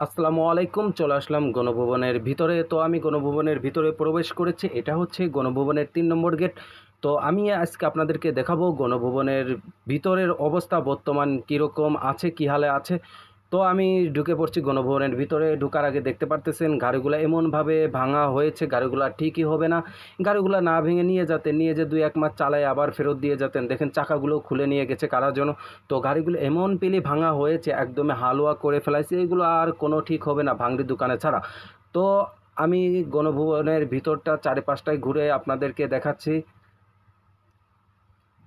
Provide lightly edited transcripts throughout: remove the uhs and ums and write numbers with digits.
আসসালামু আলাইকুম। চলে আসলাম গণভবনের ভিতরে। তো আমি গণভবনের ভিতরে প্রবেশ করেছি। এটা হচ্ছে গণভবনের ৩ নম্বর গেট। তো আমি আজকে আপনাদেরকে দেখাবো গণভবনের ভিতরের অবস্থা বর্তমান কীরকম আছে, কী হালে আছে। তো আমি ঢুকে পড়ছি গণভবনের ভিতরে। ঢোকার আগে দেখতে পারতেছেন গাড়িগুলো এমনভাবে ভাঙা হয়েছে, গাড়িগুলো ঠিকই হবে না। গাড়িগুলো না ভেঙে নিয়ে যেতেন, নিয়ে যে ২-১ মাস চালায় আবার ফেরত দিয়ে যেতেন। দেখেন চাকাগুলো খুলে নিয়ে গেছে কারার জন্য। তো গাড়িগুলো এমন পেলে ভাঙা হয়েছে, একদমই হালুয়া করে ফেলাইছে। এগুলো আর কোনো ঠিক হবে না ভাঙড়ি দোকানে ছাড়া। তো আমি গণভবনের ভিতরটা চারিপাশটায় ঘুরে আপনাদেরকে দেখাচ্ছি।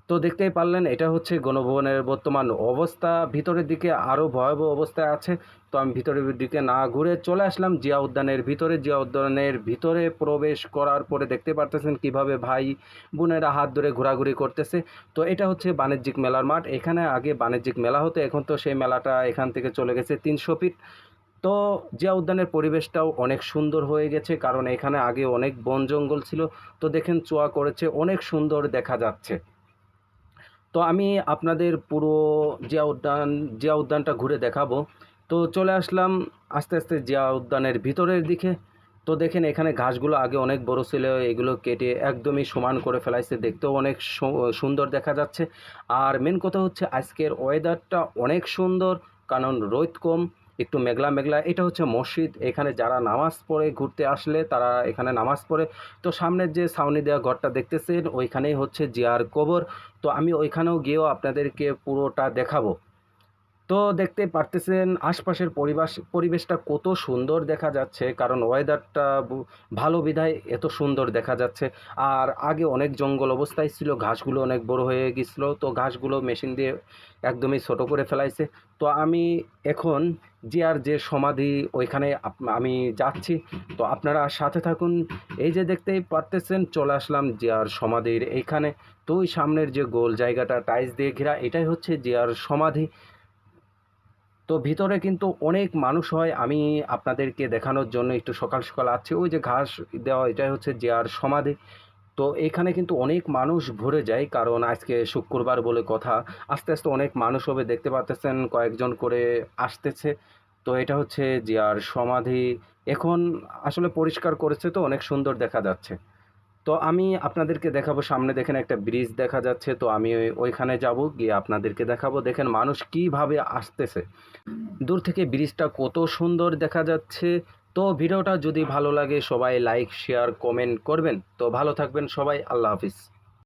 তো দেখতেই পারলেন এটা হচ্ছে গণভবনের বর্তমান অবস্থা। ভিতরের দিকে আরও ভয়াবহ অবস্থায় আছে। তো আমি ভিতরের দিকে না ঘুরে চলে আসলাম জিয়া উদ্যানের ভিতরে। জিয়া উদ্যানের ভিতরে প্রবেশ করার পরে দেখতে পারতেছেন কিভাবে ভাই বোনেরা হাত ধরে ঘোরাঘুরি করতেছে। তো এটা হচ্ছে বাণিজ্যিক মেলার মাঠ। এখানে আগে বাণিজ্যিক মেলা হতো, এখন তো সেই মেলাটা এখান থেকে চলে গেছে ৩০০ ফিট। তো জিয়া উদ্যানের পরিবেশটাও অনেক সুন্দর হয়ে গেছে, কারণ এখানে আগে অনেক বন জঙ্গল ছিল। তো দেখেন চোয়া করেছে, অনেক সুন্দর দেখা যাচ্ছে। তো আমি আপনাদের পুরো জিয়া উদ্যানটা ঘুরে দেখাবো। তো চলে আসলাম আস্তে আস্তে জিয়া উদ্যানের ভিতরের দিকে। তো দেখেন এখানে ঘাসগুলো আগে অনেক বড় ছিল, এগুলো কেটে একদমই সমান করে ফেলাইছে, দেখতেও অনেক সুন্দর দেখা যাচ্ছে। আর মেন কথা হচ্ছে আজকের ওয়েদারটা অনেক সুন্দর, কারণ রোদ কম, একটু মেঘলা মেঘলা। এটা হচ্ছে মসজিদ, এখানে যারা নামাজ পড়ে ঘুরতে আসলে তারা এখানে নামাজ পড়ে। তো সামনের যে ছাউনি দেওয়া ঘরটা দেখতেছেন ওইখানেই হচ্ছে জিয়ার কবর। তো আমি ওইখানেও গিয়েও আপনাদেরকে পুরোটা দেখাবো। তো দেখতে পারতেছেন আশপাশের পরিবেশটা কত সুন্দর দেখা যাচ্ছে, কারণ ওয়েদারটা ভালো বিধায় এত সুন্দর দেখা যাচ্ছে। আর আগে অনেক জঙ্গল অবস্থায় ছিল, ঘাসগুলো অনেক বড় হয়ে গেছিলো, তো ঘাসগুলো মেশিন দিয়ে একদমই ছোট করে ফেলাইছে। তো আমি এখন জিয়ার যে সমাধি ওইখানে আমি যাচ্ছি। তো আপনারা সাথে থাকুন। এই যে দেখতেই পারতেছেন চলে আসলাম জিয়ার সমাধির এইখানে। তো ওই সামনের যে গোল জায়গাটা টাইলস দিয়ে ঘেরা, এটাই হচ্ছে জিয়ার সমাধি। তো ভিতরে কিন্তু অনেক মানুষ হয়, আমি আপনাদেরকে দেখানোর জন্য একটু সকাল সকাল আসছি। ওই যে ঘাস দেওয়া এটাই হচ্ছে জিয়ার সমাধি। তো এখানে কিন্তু অনেক মানুষ ভরে যায়, কারণ আজকে শুক্রবার বলে কথা। আস্তে আস্তে অনেক মানুষ হবে, দেখতে পাচ্তেছেন কয়েকজন করে আসতেছে। তো এটা হচ্ছে জিয়ার সমাধি। এখন আসলে পরিষ্কার করেছে, তো অনেক সুন্দর দেখা যাচ্ছে। তো আমি আপনাদেরকে দেখাবো, সামনে দেখেন একটা ব্রিজ দেখা যাচ্ছে। তো আমি ওইখানে যাব, গিয়ে আপনাদেরকে দেখাবো। দেখেন মানুষ কিভাবে আসতেছে, দূর থেকে ব্রিজটা কত সুন্দর দেখা যাচ্ছে। তো ভিডিওটা যদি ভালো লাগে সবাই লাইক শেয়ার কমেন্ট করবেন। তো ভালো থাকবেন সবাই, আল্লাহ হাফিজ।